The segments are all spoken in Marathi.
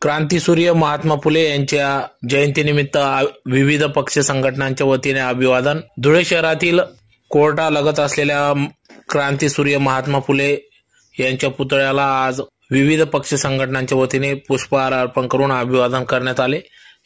क्रांतीसूर्य महात्मा फुले यांच्या जयंतीनिमित्त विविध पक्ष संघटनांच्या वतीने अभिवादन। धुळे शहरातील कोर्टालगत असलेल्या क्रांतीसूर्य महात्मा फुले यांच्या पुतळ्याला आज विविध पक्ष संघटनांच्या वतीने पुष्पहार अर्पण करून अभिवादन करण्यात आले।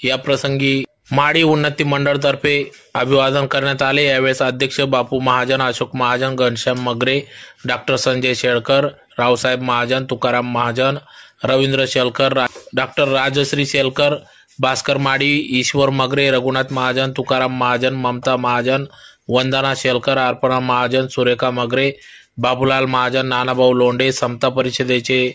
या प्रसंगी माडी उन्नती मंडळ तर्फे अभिवादन करण्यात आले। यावेळेस अध्यक्ष बापू महाजन, अशोक महाजन, घनश्याम मगरे, डॉक्टर संजय शेळकर, रावसाहेब महाजन, तुकाराम महाजन, रवींद्र शेलकर, डॉक्टर राजश्री शेलकर, भास्कर माडी, ईश्वर मगरे, रघुनाथ महाजन, तुकाराम महाजन, ममता महाजन, वंदना शेलकर, अर्पणा महाजन, सुरेखा मगरे, बाबूलाल महाजन, नानाभाऊ लोंढे, समता परिषदेचे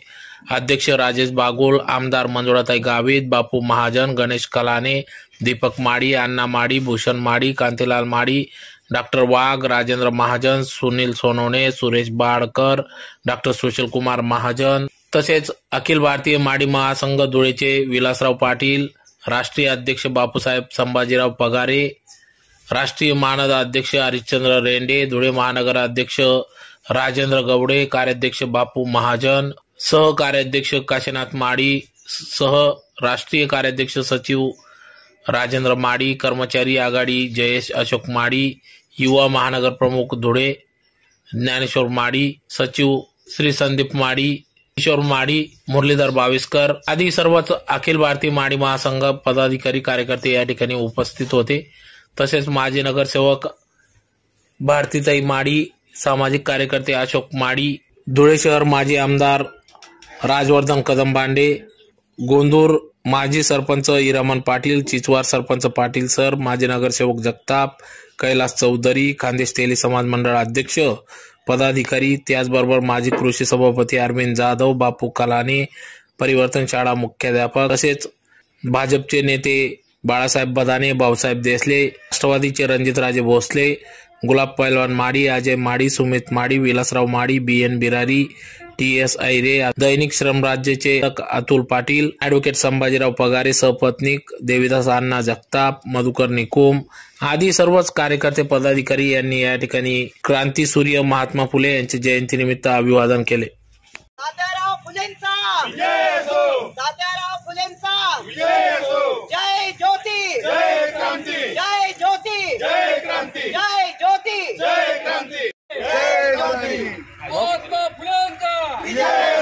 अध्यक्ष राजेश बागुल, आमदार मंजुळाताई गावित, बापू महाजन, गणेश कलाने, दीपक माडी, अण्णा माडी, भूषण माडी, कांतीलाल माडी, डॉक्टर वाघ, राजेंद्र महाजन, सुनील सोनवणे, सुरेश बाडकर, डॉक्टर सुशील कुमार महाजन, तसेच अखिल भारतीय माडी महासंघ धुळेचे विलासराव पाटील, राष्ट्रीय अध्यक्ष बापूसाहेब संभाजीराव पगारे, राष्ट्रीय मानद अध्यक्ष हरिश्चंद्र रेंडे, धुळे महानगर अध्यक्ष राजेंद्र गवडे, कार्याध्यक्ष बापू महाजन, सह कार्याध्यक्ष काशीनाथ माडी, सह राष्ट्रीय कार्याध्यक्ष सचिव राजेंद्र माडी, कर्मचारी आघाडी जयेश अशोक माडी, युवा महानगर प्रमुख धुळे ज्ञानेश्वर माडी, सचिव श्री संदीप माडी, किशोर माडी, मुरलीधर बाविस्कर आदी सर्वच अखिल भारतीय माडी महासंघ पदाधिकारी कार्यकर्ते या ठिकाणी उपस्थित होते। तसेच माजी नगरसेवक भारतीताई माडी, सामाजिक कार्यकर्ते अशोक माडी, धुळे शहर माजी आमदार राजवर्धन कदमबांडे, गोंदूर माजी सरपंच इरामन पाटील, चिचवार सरपंच पाटील सर, माजी नगरसेवक जगताप, कैलास चौधरी, खानदेश तेली समाज मंडळ अध्यक्ष पदाधिकारी, त्याचबरोबर माजी कृषी सभापती अरविंद जाधव, बापू कलाने, परिवर्तन शाळा मुख्याध्यापक, तसेच भाजपचे नेते बाळासाहेब बदाने, भाऊसाहेब देसले, राष्ट्रवादीचे रणजितराजे भोसले, गुलाब पैलवान माडी, अजय माडी, सुमित माडी, विलासराव माडी, BN बिरारी, TS ऐरे, दैनिक श्रमराज्यचे अतुल पाटील, ॲडव्होकेट संभाजीराव पगारे, सहपत्नीक देवीदास अण्णा जगताप, मधुकर निकुम आदी सर्वच कार्यकर्ते पदाधिकारी यांनी या ठिकाणी क्रांतीसूर्य महात्मा फुले यांच्या जयंतीनिमित्त अभिवादन केले। तात्याराव फुलेंचा विजय असो, तात्याराव फुलेंचा विजय असो, जय ज्योती जय क्रांती, जय ज्योती जय क्रांती, जय ज्योती जय क्रांती, जय ज्योती महात्मा फुलेंचा विजय